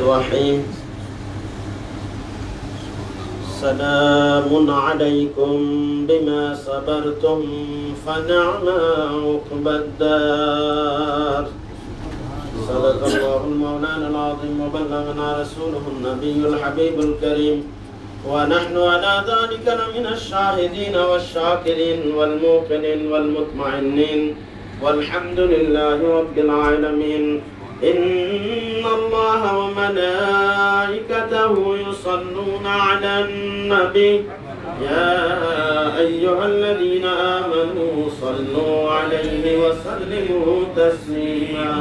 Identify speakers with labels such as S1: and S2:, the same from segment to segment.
S1: الرحيم سلام عليكم بما صبرتم فنعم عقبى الدار صدق الله المولانا العظيم وبلغنا رسوله النبي الحبيب الكريم ونحن على ذلك لمن الشاهدين والشاكرين والموقنين والمطمئنين والحمد لله رب العالمين إن الله وملائكته يصلون على النبي يا أيها الذين آمنوا صلوا عليه وسلموا تسليما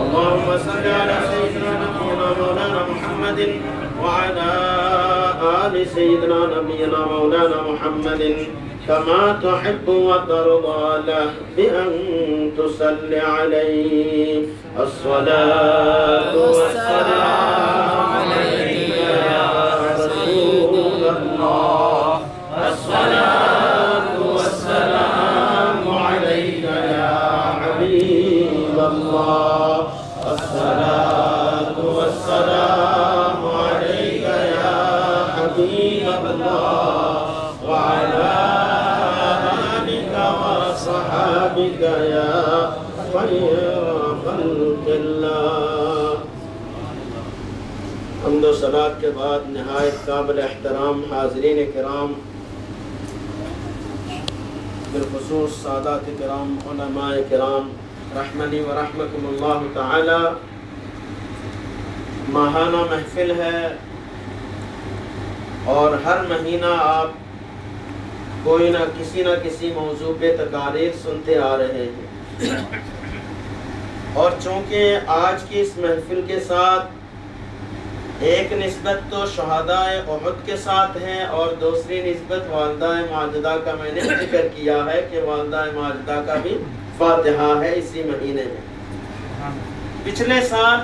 S1: اللهم صل على سيدنا نبينا مولانا محمد وعلى آل سيدنا نبينا مولانا محمد كما تحب وترضى له بأن تصلي عليه الصلاة والسلام عليك يا رسول الله الصلاة والسلام عليك يا حبيب الله الصلاة والسلام عليك يا حبيب الله وعلى صحابك يا خير خلق اللہ۔ حمد و صلاۃ کے بعد نہایت قابل احترام حاضرین کرام، بالخصوص سادات کرام علماء کرام رحمنی و رحمکم اللہ تعالی، ماہانہ محفل ہے اور ہر مہینہ آپ کوئی نہ کسی موضوع پہ تقاریر سنتے آ رہے ہیں، اور چونکہ آج کی اس محفل کے ساتھ ایک نسبت تو شہداء احد کے ساتھ ہے اور دوسری نسبت والدہ ماجدہ کا میں نے ذکر کیا ہے کہ والدہ ماجدہ کا بھی فاتحہ ہے اسی مہینے میں۔ پچھلے سال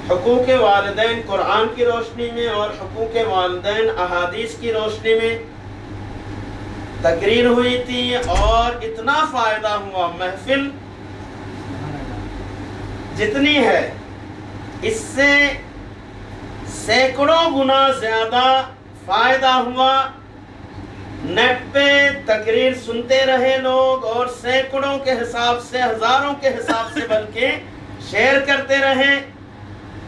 S1: حقوق والدین قرآن کی روشنی میں اور حقوق والدین احادیث کی روشنی میں تقریر ہوئی تھی اور اتنا فائدہ ہوا، محفل جتنی ہے اس سے سینکڑوں گنا زیادہ فائدہ ہوا۔ نیٹ پہ تقریر سنتے رہے لوگ اور سینکڑوں کے حساب سے، ہزاروں کے حساب سے بلکہ شیئر کرتے رہے۔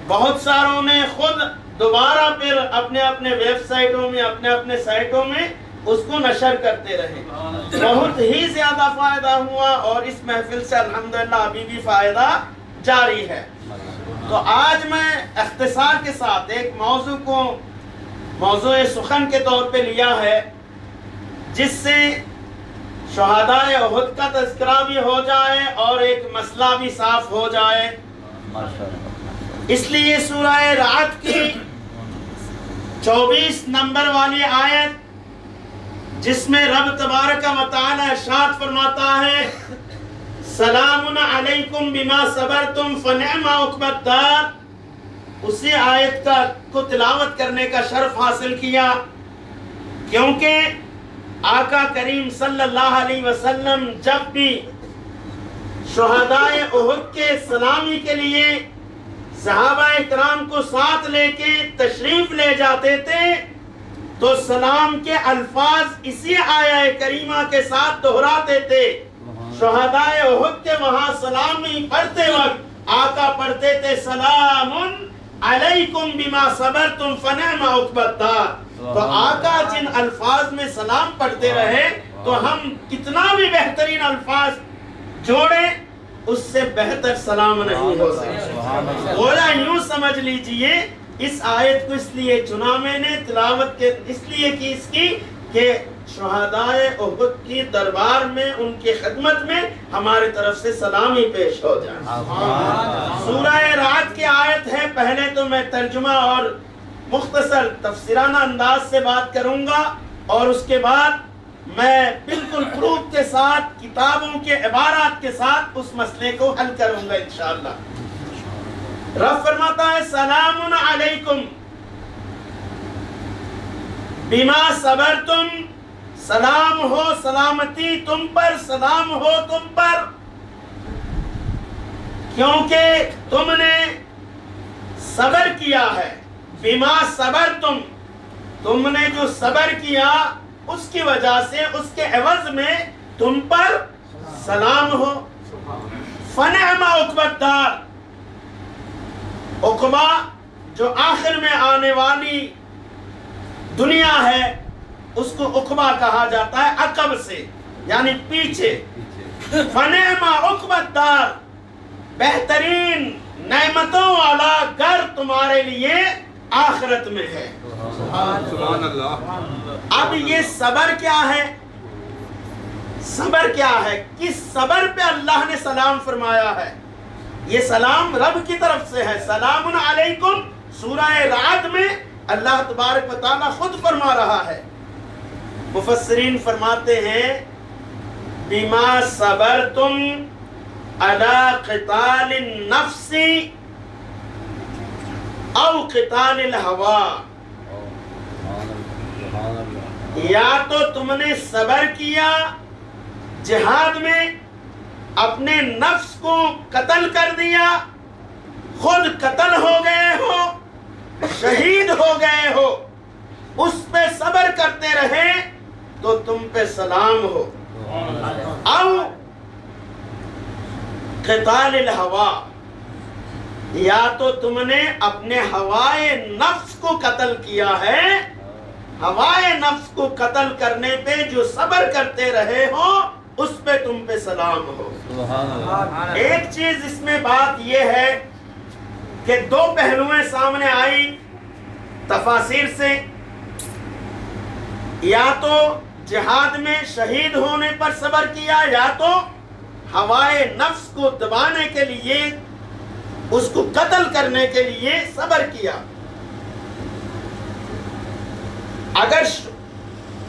S1: بہت ساروں نے خود دوبارہ پھر اپنے اپنے ویب سائٹوں میں، اپنے سائٹوں میں اس کو نشر کرتے رہے۔ بہت ہی زیادہ فائدہ ہوا اور اس محفل سے الحمدللہ ابھی بھی فائدہ جاری ہے۔ تو آج میں اختصار کے ساتھ ایک موضوع کو موضوع سخن کے طور پہ لیا ہے، جس سے شہداء احد کا تذکرہ بھی ہو جائے اور ایک مسئلہ بھی صاف ہو جائے۔ اس لیے سورہ رعد کی 24 نمبر والی آیت، جس میں رب تبارک و تعالی ارشاد فرماتا ہے سلام علیکم بما صبرتم فنعم عقبی الدار، اسی آیت کو تلاوت کرنے کا شرف حاصل کیا، کیونکہ آقا کریم صلی اللہ علیہ وسلم جب بھی شہداء احد کے سلامی کے لیے صحابہ اکرام کو ساتھ لے کے تشریف لے جاتے تھے تو سلام کے الفاظ اسی آیہ کریمہ کے ساتھ دہراتے تھے۔ شہداء احد کے وہاں سلامی پڑھتے وقت آقا پڑھتے تھے سلام علیکم بما صبرتم فنعم عقبی الدار۔ تو آقا جن الفاظ میں سلام پڑھتے رہے تو ہم کتنا بھی بہترین الفاظ جوڑیں اس سے بہتر سلام نہیں ہو سکتا۔ گویا یوں سمجھ لیجئے اس آیت کو اس لیے چنا میں نے تلاوت کے اس لیے کی اس کی کہ شہداء احد کی دربار میں ان کی خدمت میں ہماری طرف سے سلامی پیش ہو جائے۔ سورہ رعد کی آیت ہے، پہلے تو میں ترجمہ اور مختصر تفسیرانہ انداز سے بات کروں گا اور اس کے بعد میں بالکل پروف کے ساتھ کتابوں کے عبارات کے ساتھ اس مسئلے کو حل کروں گا انشاءاللہ۔ رب فرماتا ہے سلام علیکم بما صبرتم، سلام ہو سلامتی تم پر، سلام ہو تم پر، کیونکہ تم نے کیا ہے، بما صبرتم، تم نے جو صبر کیا اس کی وجہ سے اس کے عوض میں تم پر سلام ہو۔ فنعم عقبی الدار، عقبہ جو آخر میں آنے والی دنیا ہے اس کو عقبہ کہا جاتا ہے، عقب سے یعنی پیچھے۔ فنعم عقبی الدار، بہترین نعمتوں والا گھر تمہارے لیے آخرت میں ہے۔
S2: سبحان اللہ۔
S1: اب یہ صبر کیا ہے؟ صبر کیا ہے؟ کس صبر پہ اللہ نے سلام فرمایا ہے؟ یہ سلام رب کی طرف سے ہے۔ سلام علیکم سورہ رعد میں اللہ تبارک و تعالیٰ خود فرما رہا ہے۔ مفسرین فرماتے ہیں بما صبرتم علی قتال النفس او قتال الہوا، یا تو تم نے صبر کیا جہاد میں، اپنے نفس کو قتل کر دیا، خود قتل ہو گئے ہو، شہید ہو گئے ہو، اس پہ صبر کرتے رہے تو تم پہ سلام ہو۔ او قتال الہوا، یا تو تم نے اپنے ہوائے نفس کو قتل کیا ہے، ہوائے نفس کو قتل کرنے پہ جو صبر کرتے رہے ہو اس پہ تم پہ سلام ہو۔ ایک چیز اس میں بات یہ ہے کہ دو پہلویں سامنے آئی تفاسیر سے، یا تو جہاد میں شہید ہونے پر صبر کیا، یا تو ہوائے نفس کو دبانے کے لیے، اس کو قتل کرنے کے لیے صبر کیا۔ اگر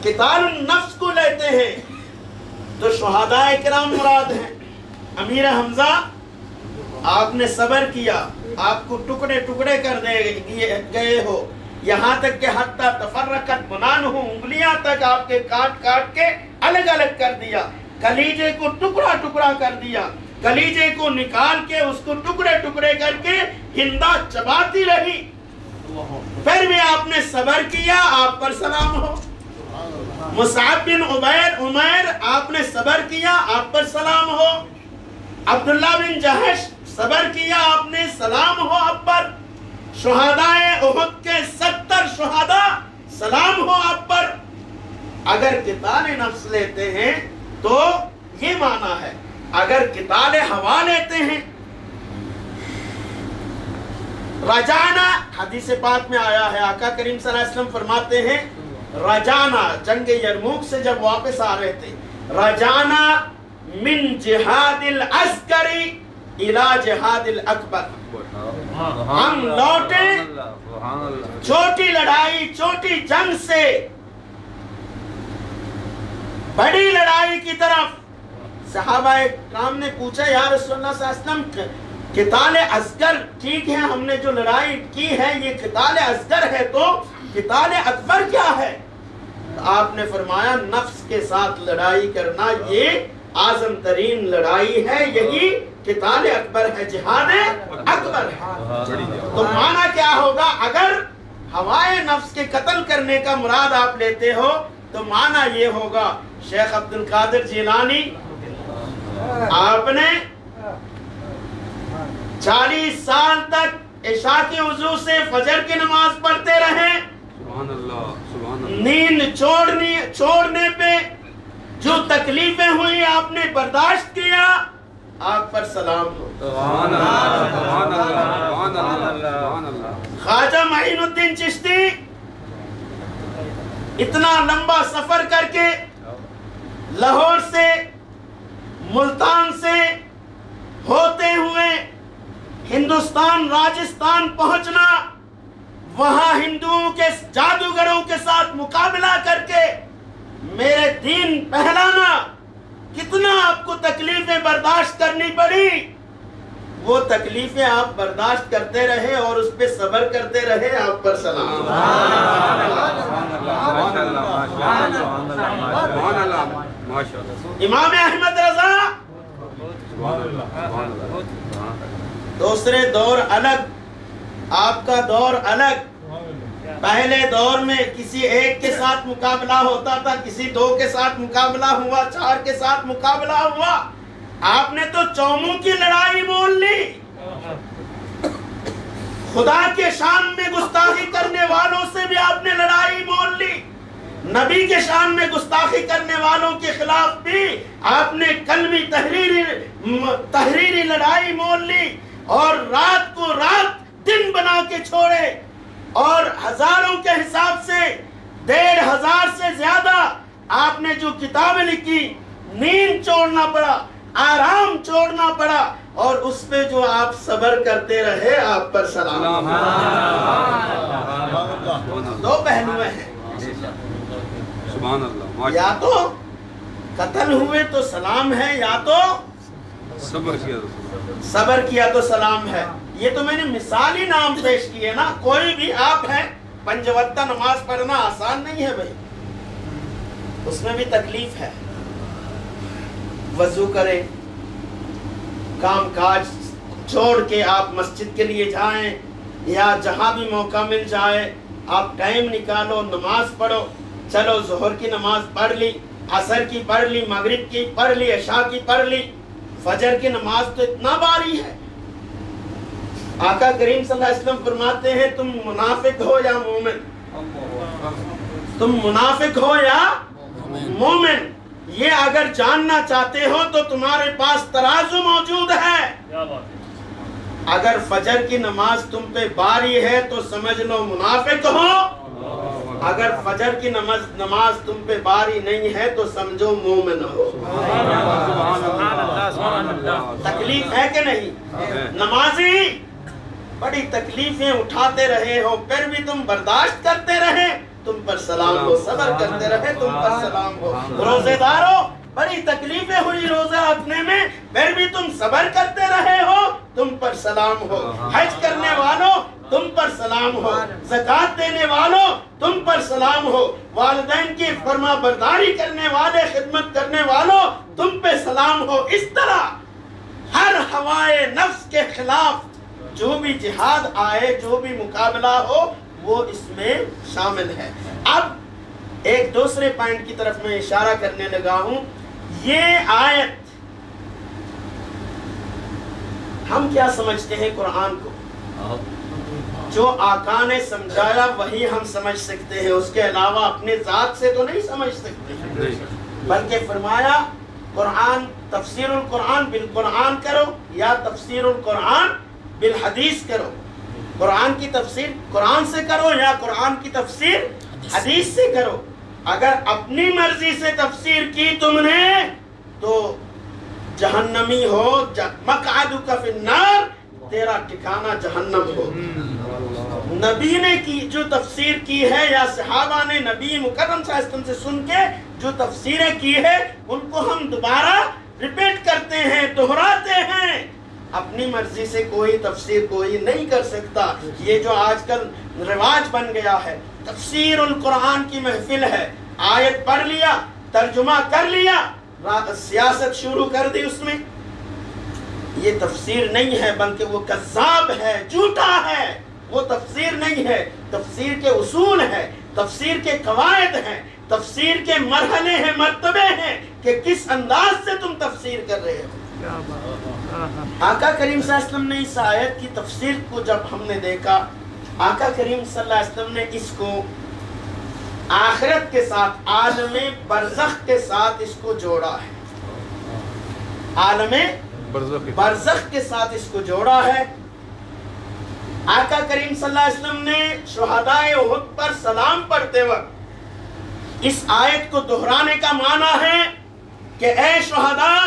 S1: قتال النفس کو لیتے ہیں تو شہداء کرام مراد ہیں۔ امیر حمزہ آپ نے صبر کیا، آپ کو ٹکڑے ٹکڑے کر گئے ہو، یہاں تک کہ حتی تفرقت بنانہ، انگلیاں تک آپ کے کاٹ کاٹ کے الگ الگ کر دیا، کلیجے کو ٹکڑا ٹکڑا کر دیا، کلیجے کو نکال کے اس کو ٹکڑے ٹکڑے کر کے ہندا چباتی رہی، پھر بھی آپ نے صبر کیا، آپ پر سلام ہو۔ مصعب بن عمیر آپ نے صبر کیا، آپ پر سلام ہو۔ عبداللہ بن جہش صبر کیا، آپ نے سلام ہو آپ پر۔ شہداء احد کے 70 شہداء سلام ہو آپ پر۔ اگر قتال نفس لیتے ہیں تو یہ معنی ہے، اگر قتال ہوا لیتے ہیں، رجانا حدیث پاک میں آیا ہے، آقا کریم صلی اللہ علیہ وسلم فرماتے ہیں رجانا، جنگ یرموک سے جب واپس آ رہے تھے، رجانا من جہاد الاصغر الى جہاد الاکبر، ہم لوٹے چھوٹی لڑائی چھوٹی جنگ سے بڑی لڑائی کی طرف۔ صحابہ کرام نے پوچھا یا رسول اللہ صلی اللہ علیہ وسلم، قتال اصغر ٹھیک ہے، ہم نے جو لڑائی کی ہے یہ قتال اصغر ہے، تو قتال اکبر کیا ہے؟ آپ نے فرمایا نفس کے ساتھ لڑائی کرنا یہ اعظم ترین لڑائی ہے، یہی قتال اکبر ہے، جہاد اکبر ہے۔ تو معنی کیا ہوگا؟ اگر ہوائے نفس کے قتل کرنے کا مراد آپ لیتے ہو تو معنی یہ ہوگا، شیخ عبد القادر جیلانی آپ نے 40 سال تک عشاء کی وضو سے فجر کی نماز پڑھتے رہے،
S2: سبحان اللہ، سبحان اللہ،
S1: نیند چھوڑنے پہ جو تکلیفیں ہوئی آپ نے برداشت کیا، آپ پر سلام ہو۔
S2: سبحان اللہ، سبحان اللہ، سبحان اللہ، سبحان اللہ۔
S1: خواجہ معین الدین چشتی اتنا لمبا سفر کر کے لاہور سے ملتان سے ہوتے ہوئے ہندوستان راجستھان پہنچنا، وہاں ہندوؤں کے جادوگروں کے ساتھ مقابلہ کر کے میرے دین پہلانا، کتنا آپ کو تکلیفیں برداشت کرنی پڑی، وہ تکلیفیں آپ برداشت کرتے رہے اور اس پہ صبر کرتے رہے، آپ پر سلام۔ امام احمد رضا دوسرے دور الگ، آپ کا دور الگ. پہلے دور میں کسی ایک کے ساتھ مقابلہ ہوتا تھا, کسی دو کے ساتھ مقابلہ ہوا, چار کے ساتھ مقابلہ ہوا. آپ نے تو چوموں کی لڑائی مول لی. خدا کے شان میں گستاخی کرنے والوں سے بھی آپ نے لڑائی مول لی. نبی کے شان میں گستاخی کرنے والوں کے خلاف بھی آپ نے کلمی تحریری لڑائی مول لی, اور رات کو رات دن بنا کے چھوڑے, اور ہزاروں کے حساب سے 1500 سے زیادہ آپ نے جو کتابیں لکھی, نیند چھوڑنا پڑا, آرام چھوڑنا پڑا, اور اس پہ جو آپ صبر کرتے رہے, آپ پر سلام. دو پہلو ہیں,
S2: سبحان اللہ.
S1: یا تو قتل ہوئے تو سلام ہے, یا تو صبر کیا تو سلام ہے. یہ تو میں نے مثالی نام پیش کیے نا. کوئی بھی آپ ہے, پنج وقتہ نماز پڑھنا آسان نہیں ہے بھائی, اس میں بھی تکلیف ہے. وضو کریں, کام کاج چھوڑ کے آپ مسجد کے لیے جائیں, یا جہاں بھی موقع مل جائے آپ ٹائم نکالو, نماز پڑھو. چلو ظہر کی نماز پڑھ لی, عصر کی پڑھ لی, مغرب کی پڑھ لی, عشاء کی پڑھ لی, فجر کی نماز تو اتنا باری ہے. آقا کریم صلی اللہ علیہ وسلم فرماتے ہیں تم منافق ہو یا مومن, تم منافق ہو یا مومن, یہ اگر جاننا چاہتے ہو تو تمہارے پاس ترازو موجود ہے. اگر فجر کی نماز تم پہ باری ہے تو سمجھ لو منافق ہو, اگر فجر کی نماز تم پہ باری نہیں ہے تو سمجھو مومن ہو. تکلیف ہے کہ نہیں؟ نمازی بڑی تکلیفیں اٹھاتے رہے ہو, پھر بھی تم برداشت کرتے رہے, تم پر سلام ہو. صبر کرتے رہے, تم پر سلام ہو. روزے دارو, بڑی تکلیفیں ہوئی روزہ رکھنے میں, پھر بھی تم صبر کرتے رہے ہو, تم پر سلام ہو. حج کرنے والوں تم پر سلام ہو, زکوٰۃ دینے والوں تم پر سلام ہو, والدین کی فرما برداری کرنے والے, خدمت کرنے والوں تم پہ سلام ہو. اس طرح ہر ہوائے نفس کے خلاف جو بھی جہاد آئے, جو بھی مقابلہ ہو, وہ اس میں شامل ہے. اب ایک دوسرے پوائنٹ کی طرف میں اشارہ کرنے لگا ہوں. یہ آیت ہم کیا سمجھتے ہیں قرآن کو؟ جو آقا نے سمجھایا وہی ہم سمجھ سکتے ہیں, اس کے علاوہ اپنے ذات سے تو نہیں سمجھ سکتے. بلکہ فرمایا قرآن, تفسیر القرآن بالقرآن کرو یا تفسیر القرآن بالحدیث کرو. قرآن کی تفسیر قرآن سے کرو یا قرآن کی تفسیر حدیث سے کرو. اگر اپنی مرضی سے تفسیر کی تم نے تو جہنمی ہو, مقعدک فی النار, تیرا ٹھکانہ جہنم ہو. نبی نے کی جو تفسیر کی ہے, یا صحابہ نے نبی مکرم صلی اللہ علیہ وسلم سے سن کے جو تفسیریں کی ہے, ان کو ہم دوبارہ ریپیٹ کرتے ہیں, دہراتے ہیں. اپنی مرضی سے کوئی تفسیر کوئی نہیں کر سکتا. یہ جو آج کل رواج بن گیا ہے, تفسیر القرآن کی محفل ہے, آیت پڑھ لیا, ترجمہ کر لیا, سیاست شروع کر دی اس میں. یہ تفسیر نہیں ہے, بلکہ وہ کذاب ہے, جھوٹا ہے. وہ تفسیر نہیں ہے, تفسیر کے اصول ہے, تفسیر کے قواعد ہیں, تفسیر کے مرحلے ہیں, مرتبے ہیں کہ کس انداز سے تم تفسیر کر رہے ہو. آقا کریم صلی اللہ علیہ وسلم نے اس آیت کی تفسیر کو جب ہم نے دیکھا, آقا کریم صلی اللہ علیہ وسلم نے اس کو آخرت کے ساتھ, عالم برزخ کے ساتھ اس کو جوڑا ہے. عالم برزخ کے ساتھ اس کو جوڑا ہے. آقا کریم صلی اللہ علیہ وسلم نے شہدائے احد پر سلام پڑھتے وقت اس آیت کو دہرانے کا معنی ہے کہ اے شہداء,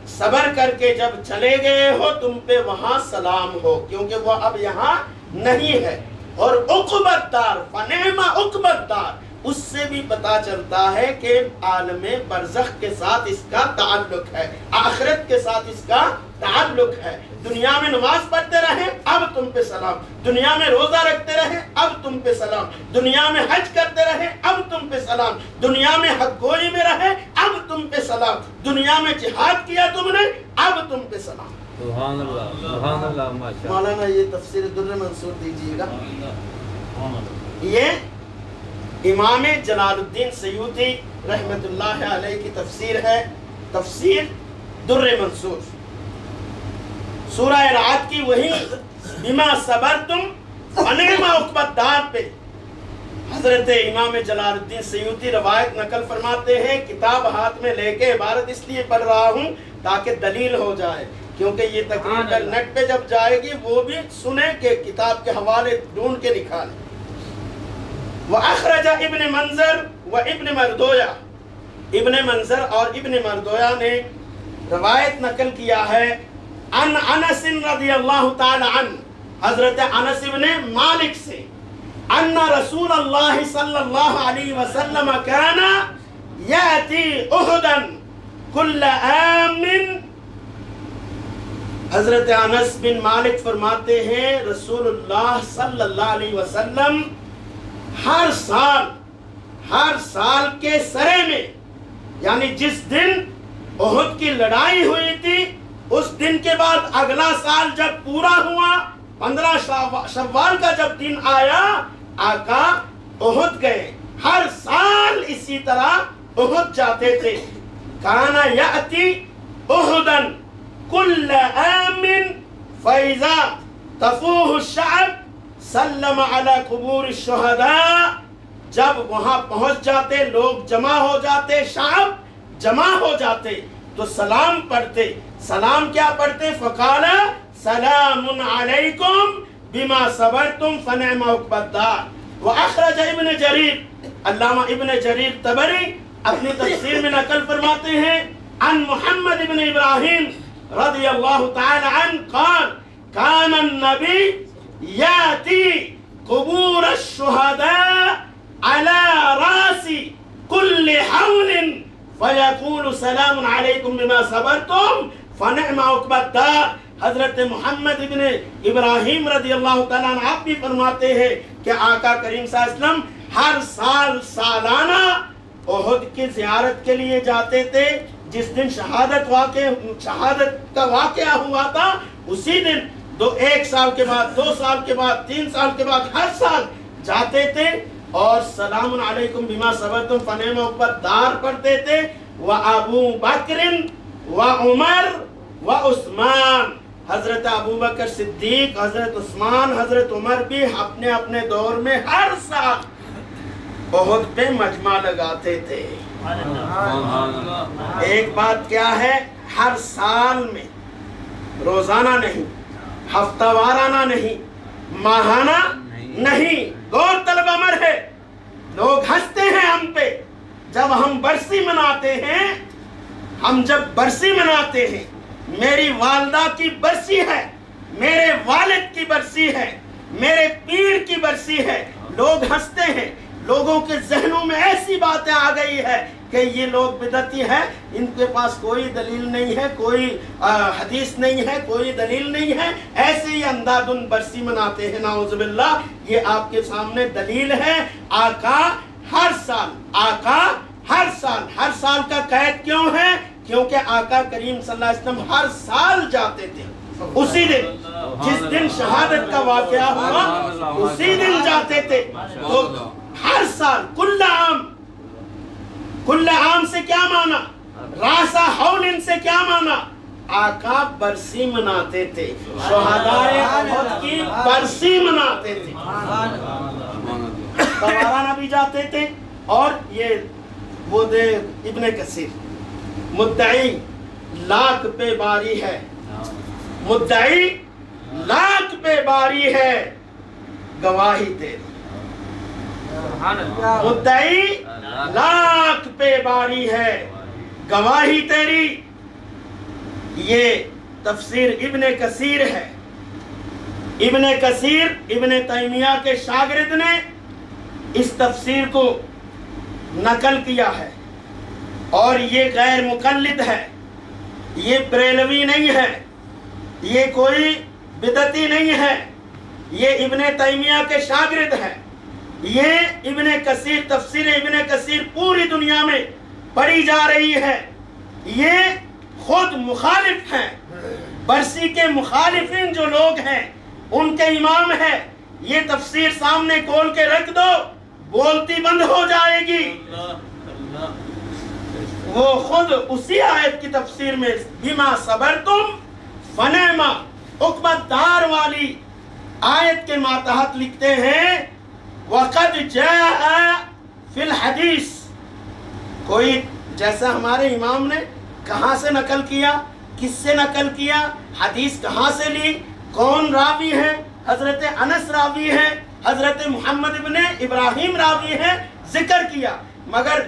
S1: صبر کر کے جب چلے گئے ہو تم پہ وہاں سلام ہو, کیونکہ وہ اب یہاں نہیں ہے. اور عقبت دار, فنعم عقبت دار, اس سے بھی پتا چلتا ہے کہ عالم برزخ کے ساتھ اس کا تعلق ہے, آخرت کے ساتھ اس کا تعلق ہے. دنیا میں نماز پڑھتے رہے, اب تم پہ سلام. دنیا میں روزہ رکھتے رہے, اب تم پہ سلام. دنیا میں حج کرتے رہے, اب تم پہ سلام. دنیا میں حق گوئی میں رہے, اب تم پہ سلام. دنیا میں جہاد کیا تم نے, اب تم پہ سلام.
S2: سبحان اللہ سبحان اللہ ماشاء اللہ.
S3: مولانا یہ تفسیر در منصور دیجیے گا.
S1: یہ امام جلال الدین سیوطی رحمت اللہ علیہ کی تفسیر ہے، تفسیر در منصور. سورہ رعد کی وہی بما صبرتم فنعم عقبی الدار پہ حضرت امام جلال الدین سیوطی روایت نقل فرماتے ہیں، کتاب ہاتھ میں لے کے عبارت اس لیے پڑھ رہا ہوں تاکہ دلیل ہو جائے، کیونکہ یہ تقریر کل نیٹ پہ جب جائے گی وہ بھی سنیں کہ کتاب کے حوالے ڈھونڈ کے نکالیں. وَأَخْرَجَ ابن منظر و ابن مردویہ، ابن منظر اور ابن مردویہ نے روایت نقل کیا ہے ان انس رضی اللہ تعالی عنہ، حضرت انس ابن مالک سے، ان رسول اللہ صلی اللہ علیہ وسلم کان یاتی احدا کل عام. حضرت انس بن مالک فرماتے ہیں رسول اللہ صلی اللہ علیہ وسلم ہر سال کے سرے میں، یعنی جس دن احد کی لڑائی ہوئی تھی اس دن کے بعد اگلا سال جب پورا ہوا 15 شوال کا جب دن آیا آقا احد گئے. ہر سال اسی طرح احد جاتے تھے. کانا یاتی احدا کل عام فاذا تفوہ الشعب سلم علی قبور الشہداء. جب وہاں پہنچ جاتے لوگ جمع ہو جاتے، شعب جمع ہو جاتے تو سلام پڑھتے. سلام کیا پڑھتے؟ فقال سلام علیکم بما صبرتم فنعم عقبی الدار. واخرج ابن جریر، علامہ ابن جریر طبری اپنی تفسیر میں نقل فرماتے ہیں عن محمد ابن ابراہیم رضی اللہ تعالی عنہ قال کان النبی یاتی قبور الشہداء على راس كل حول فيقول سلام علیکم بما صبرتم فنعم عقبی الدار. حضرت محمد ابن ابراہیم رضی اللہ تعالیٰ عنہ آپ بھی فرماتے ہیں کہ آقا کریم صلی اللہ علیہ وسلم ہر سال سالانہ احد کی زیارت کے لیے جاتے تھے. جس دن شہادت کا واقعہ ہوا تھا اسی دن ایک سال کے بعد، 2 سال کے بعد، 3 سال کے بعد ہر سال جاتے تھے اور سلام علیکم بما صبرتم فنعم عقبی الدار پڑھتے تھے. وابو بکر وعمر وعثمان، حضرت ابو بکر صدیق، حضرت عثمان، حضرت عمر بھی اپنے اپنے دور میں ہر سال احد پہ مجمع لگاتے تھے. ایک بات کیا ہے، ہر سال میں روزانہ نہیں، ہفتہ وارانہ نہیں، ماہانہ نہیں. غور طلب امر ہے. لوگ ہنستے ہیں ہم پہ جب ہم برسی مناتے ہیں. ہم جب برسی مناتے ہیں، میری والدہ کی برسی ہے، میرے والد کی برسی ہے، میرے پیر کی برسی ہے، لوگ ہنستے ہیں. لوگوں کے ذہنوں میں ایسی باتیں آ گئی ہے کہ یہ لوگ بدعتی ہیں، ان کے پاس کوئی دلیل نہیں ہے، کوئی حدیث نہیں ہے، کوئی دلیل نہیں ہے، ایسے ہی اندادن برسی مناتے ہیں. نعوذ باللہ. یہ آپ کے سامنے دلیل ہے. آقا ہر سال کا قید کیوں ہے؟ کیونکہ آقا کریم صلی اللہ علیہ وسلم ہر سال جاتے تھے. اسی دن جس دن شہادت کا واقعہ ہوا اسی دن جاتے تھے. تو ہر سال کل عام سے کیا مانا؟ راسا حول سے کیا مانا؟ آقا برسی مناتے تھے، شہدائے احد کی برسی مناتے تھے. توارانہ بھی جاتے تھے. اور یہ وہ دے ابن کثیر مدعی لاکھ پہ باری ہے، مدعی لاکھ پہ باری ہے، گواہی تیری. مدعی لاکھ پہ باری ہے، گواہی تیری. یہ تفسیر ابن کثیر ہے. ابن کثیر ابن تیمیہ کے شاگرد نے اس تفسیر کو نقل کیا ہے اور یہ غیر مقلد ہے، یہ بریلوی نہیں ہے، یہ کوئی بدعتی نہیں ہے، یہ ابن تیمیہ کے شاگرد ہے. یہ ابن کثیر، تفسیر ابن کثیر پوری دنیا میں پڑھی جا رہی ہے. یہ خود مخالف ہیں، برسی کے مخالفین جو لوگ ہیں ان کے امام ہے، یہ تفسیر سامنے کھول کے رکھ دو، بولتی بند ہو جائے گی۔ وہ خود اسی آیت کی تفسیر میں بما صبرتم فنعم عقبی الدار والی آیت کے ماتحت لکھتے ہیں وقد جاء فی الحدیث۔ کوئی جیسا ہمارے امام نے کہاں سے نقل کیا، کس سے نقل کیا، حدیث کہاں سے لی، کون راوی ہے، حضرت انس راوی ہے، حضرت محمد ابن ابراہیم راوی ہے، ذکر کیا۔ مگر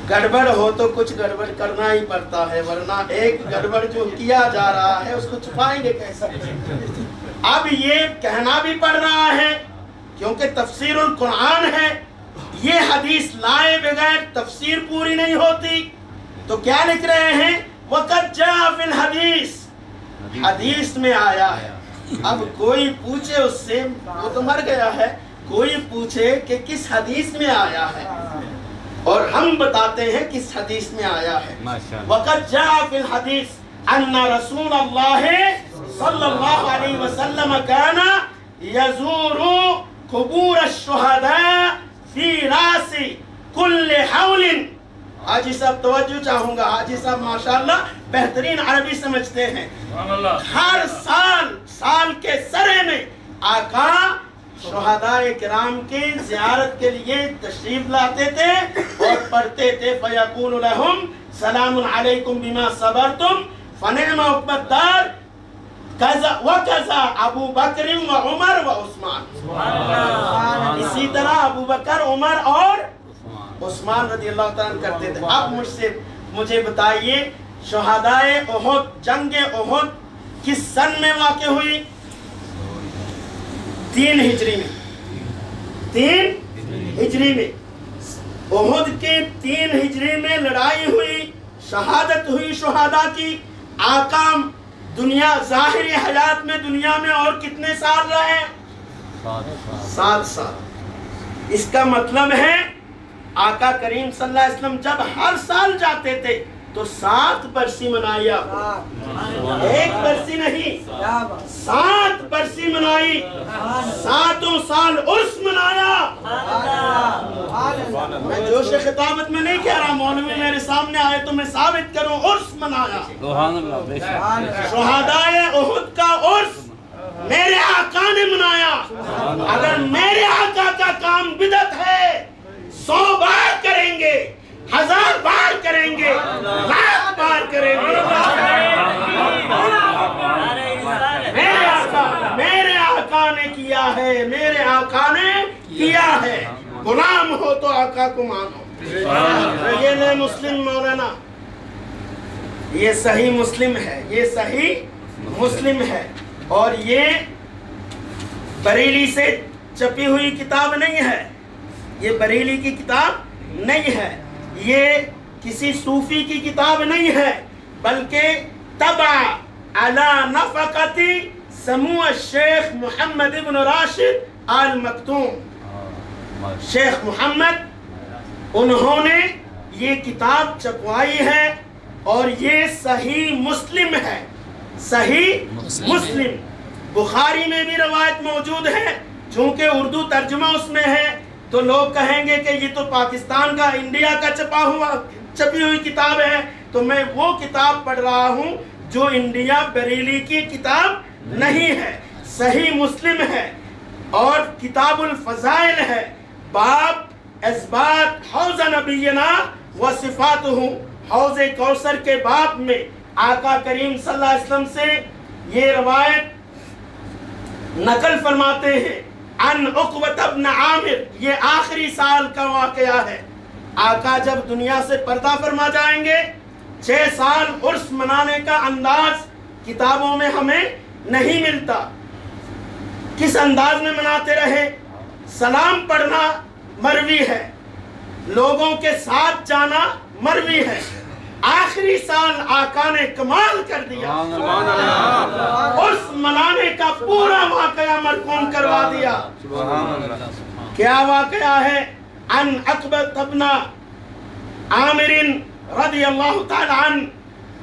S1: گڑبڑ ہو تو کچھ گڑبڑ کرنا ہی پڑتا ہے، ورنہ ایک گڑبڑ جو کیا جا رہا ہے اس کو چھپائیں گے کیسے؟ اب یہ کہنا بھی پڑ رہا ہے کیونکہ تفسیر القرآن ہے، یہ حدیث لائے بغیر تفسیر پوری نہیں ہوتی، تو کیا لکھ رہے ہیں وقد جاء فی الحدیث، حدیث میں آیا ہے۔ اب کوئی پوچھے اس سے، وہ تو مر گیا ہے، کوئی پوچھے کہ کس حدیث میں آیا ہے، اور ہم بتاتے ہیں کس حدیث میں آیا ہے۔ وقد جاء فی الحدیث ان رسول اللہ صلی اللہ علیہ وسلم کان یزور قبور الشہداء فی راس کل حول۔ حاجی صاحب توجہ چاہوں گا، حاجی صاحب ماشاءاللہ بہترین عربی سمجھتے ہیں۔ ہر سال کے سرے میں آقا شہداء کرام کی زیارت کے لیے تشریف لاتے تھے اور پڑھتے تھے فَيَقُولُ لَهُمْ سَلَامٌ عَلَيْكُمْ بِمَا صَبَرْتُمْ فَنِعْمَ عُقْبَى الدَّارِ وَكَذَا ابو بکر و عمر و عثمان۔ اسی طرح ابو بکر، عمر اور عثمان رضی اللہ تعالیٰ کرتے تھے۔ اب مجھے بتائیے شہداء احد، جنگ احد کس سن میں واقع ہوئی؟ 3 ہجری میں، 3 ہجری میں، احد کے 3 ہجری میں لڑائی ہوئی، شہادت ہوئی شہداء کی۔ آقا دنیا ظاہری حیات میں دنیا میں اور کتنے سال رہے؟ 7 سال۔ اس کا مطلب ہے آقا کریم صلی اللہ علیہ وسلم جب ہر سال جاتے تھے تو 7 برسی منائی، ایک برسی نہیں، 7 برسی منائی، 7 سال عرس منایا۔ میں جوش خطابت میں نہیں کہہ رہا، مولوی میرے سامنے آئے تو میں ثابت کروں، عرس منایا۔ شہداء احد کا عرس میرے آقا نے منایا۔ اگر میرے آقا کا کام بدعت ہے 100 بار کریں گے، 1000 بار کریں گے، 1,00,000 بار کریں گے۔ میرے آقا نے کیا ہے، میرے آقا نے کیا ہے۔ غلام ہو تو آقا کو مانو۔ یہ لے مسلم مولانا، یہ صحیح مسلم ہے، یہ صحیح مسلم ہے، اور یہ بریلی سے چھپی ہوئی کتاب نہیں ہے، یہ بریلی کی کتاب نہیں ہے، یہ کسی صوفی کی کتاب نہیں ہے، بلکہ طبع علی نفقتی سمو الشیخ محمد ابن راشد آل مکتوم، شیخ محمد انہوں نے یہ کتاب چھپوائی ہے، اور یہ صحیح مسلم ہے، صحیح مسلم۔ بخاری میں بھی روایت موجود ہے، چونکہ اردو ترجمہ اس میں ہے تو لوگ کہیں گے کہ یہ تو پاکستان کا، انڈیا کا چھپی ہوئی کتاب ہے، تو میں وہ کتاب پڑھ رہا ہوں جو انڈیا بریلی کی کتاب نہیں ہے، صحیح مسلم ہے، اور کتاب الفضائل ہے، باب اثبات حوض نبینا و صفاتہ، حوض کوثر کے باب میں آقا کریم صلی اللہ علیہ وسلم سے یہ روایت نقل فرماتے ہیں ان عقبۃ بن عامر، یہ آخری سال کا واقعہ ہے۔ آقا جب دنیا سے پردہ فرما جائیں گے، 6 سال عرس منانے کا انداز کتابوں میں ہمیں نہیں ملتا۔ کس انداز میں مناتے رہے؟ سلام پڑھنا مروی ہے، لوگوں کے ساتھ جانا مروی ہے۔ آخری سال آقا نے کمال کر دیا، عرس منانے کا پورا واقعہ مرقوم کروا دیا۔ کیا واقعہ ہے؟ ان عقبۃ بن عامر رضی اللہ تعالی عنہ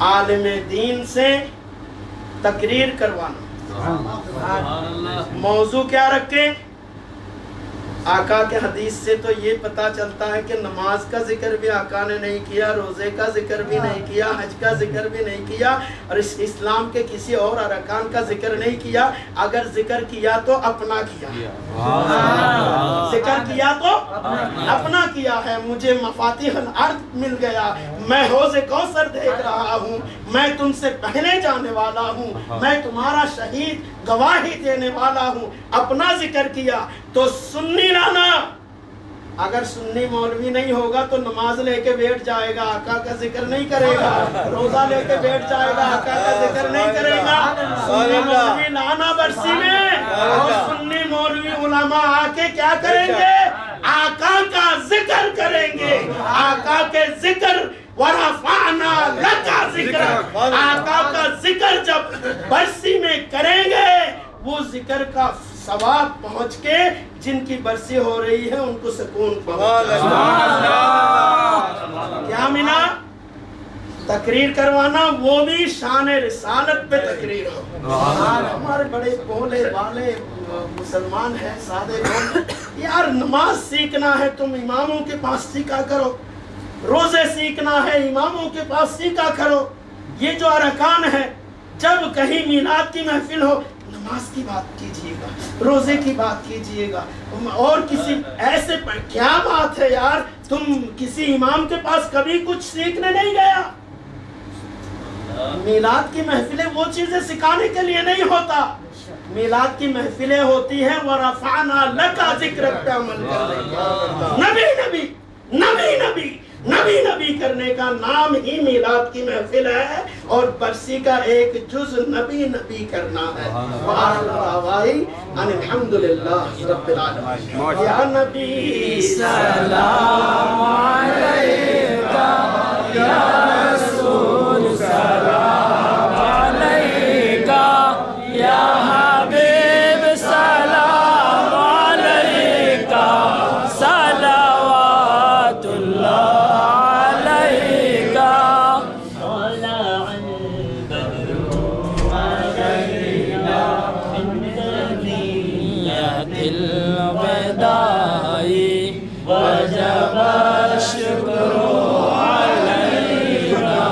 S1: عالم دین سے تقریر کروانا. موضوع کیا رکھیں؟ آقا کے حدیث سے تو یہ پتہ چلتا ہے کہ نماز کا ذکر بھی آقا نے نہیں کیا، روزے کا ذکر بھی نہیں کیا، حج کا ذکر بھی نہیں کیا، اور اس اسلام کے کسی اور ارکان کا ذکر نہیں کیا. اگر ذکر کیا تو اپنا کیا، ذکر کیا تو اپنا کیا ہے. مجھے مفاتیح الارض مل گیا، میں حوض کوثر دیکھ رہا ہوں، میں تم سے پہلے جانے والا ہوں، میں تمہارا شہید گواہی دینے والا ہوں. اپنا ذکر کیا تو سنی لانا. اگر سنی مولوی نہیں ہوگا تو نماز لے کے بیٹھ جائے گا، آقا کا ذکر نہیں کرے گا. روزہ لے کے بیٹھ جائے گا، آقا کا ذکر نہیں کرے گا. سنی مولوی لانا برسی میں، اور سنی مولوی علماء آ کے کیا کریں گے؟ آقا کا ذکر کریں گے. آقا کے ذکر وَرَفَعْنَا لَكَ ذِكْرَكَ، آقا کا ذکر جب برسی میں کریں گے، وہ ذکر کا ثواب پہنچ کے جن کی برسی ہو رہی ہے ان کو سکون پہنچ. کیا ملا؟ تقریر کروانا، وہ بھی شان رسالت پہ تقریر ہو. ہمارے بڑے بولے والے مسلمان ہیں، سادے لوگ. یار نماز سیکھنا ہے تم اماموں کے پاس سیکھا کرو، روزے سیکھنا ہے اماموں کے پاس سیکھا کرو. یہ جو ارکان ہے، جب کہیں میلاد کی محفل ہو نماز کی بات کیجئے گا، روزے کی بات کیجئے گا، اور کسی ایسے پر کیا بات ہے یار؟ تم کسی امام کے پاس کبھی کچھ سیکھنے نہیں گیا؟ میلاد کی محفلیں وہ چیزیں سکھانے کے لیے نہیں ہوتا. میلاد کی محفلیں ہوتی ہیں وَرَفَعْنَا لَكَ ذِكْرَكَ پہ عمل کرنے. نبی نبی نبی نبی نبی نبی کرنے کا نام ہی میلاد کی محفل ہے، اور برسی کا ایک جز نبی نبی کرنا ہے. وآخر دعوانا ان الحمدللہ رب العالمین. یا نبی سلام علیکہ، یا رسول سلام علیکہ، یا حبیب سلام علیکہ، صلوات اللہ وجب الشكر علينا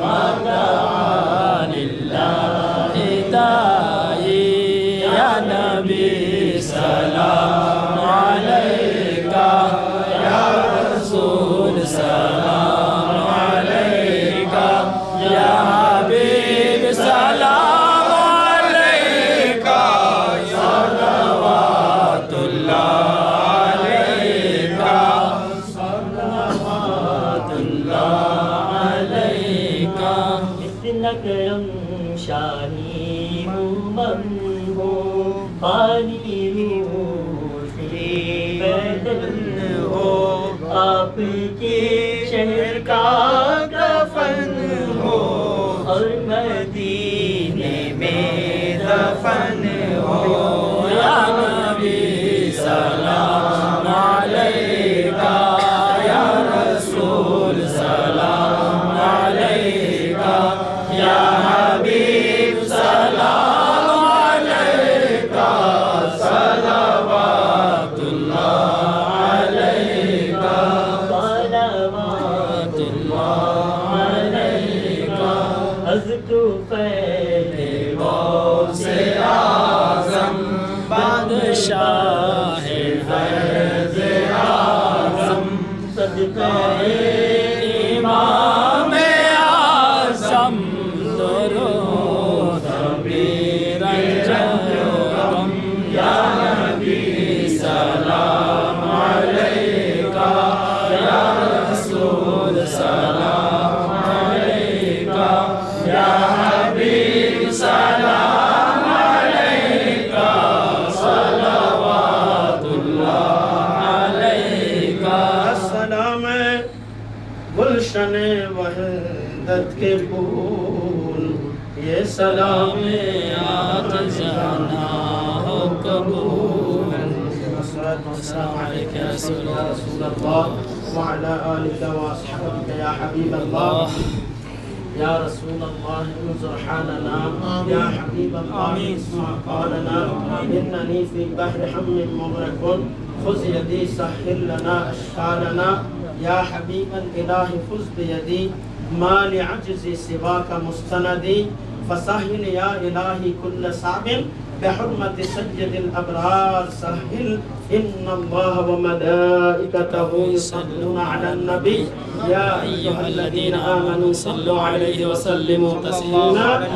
S1: مدعا لله داعي. يا نبي سلام عليك، يا رسول سلام عليك، يا حبيب سلام عليك، صلوات الله
S4: کرم شاہی مومن ہو، پانی روشنی بدن ہو، آپ کے شہر کا کفن ہو، اور مدینے میں دفن ہو. یا نبی سلام علیکہ، یا رسول سلام علیکہ، یا حبیب سلام علیکہ، صلوات اللہ علیکہ، صلوات اللہ علیکہ. حضرت پہلے غوث اعظم، بادشاہ فیض اعظم، صدقہ امام اعظم، درود بیر انجم. یا نبی سلام علیکہ، یا رسول سلام علیکہ، یا حبیب سلام علیکہ، صلوات اللہ علیکہ. السلام گلشن وحدت کے پھول، یہ سلام آتش جانا ہو قبول. السلام علیکم یا رسول اللہ وعلی آلہ و اصحابہ یا حبیب اللہ. يا رسول الله انظر حالنا يا حبيب الله اسمع قولنا إنني في بحر هم مغرق خذ يدي سهل لنا أشكالنا يا حبيب الإله خذ بيدي ما لعجزي سواك مستندي فسهل يا إلهي كل صعب بحرمة سيد الأبرار سهل إن الله وملائكته يصلون على النبي يا أيها الذين آمنوا صلوا عليه وسلموا تسليما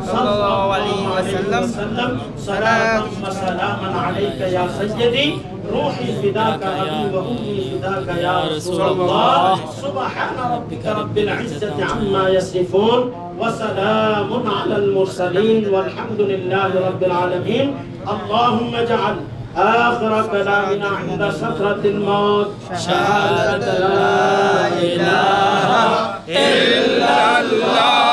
S4: صلى الله عليه وسلم صلاة وسلاما عليك يا سيدي روحي فداك أبي وأمي فداك يا رسول الله سبحان ربك رب العزة عما يصفون وسلام على المرسلين والحمد لله رب العالمين اللهم اجعل آخر كلامنا عند سكرة الموت شهادة لا إله إلا الله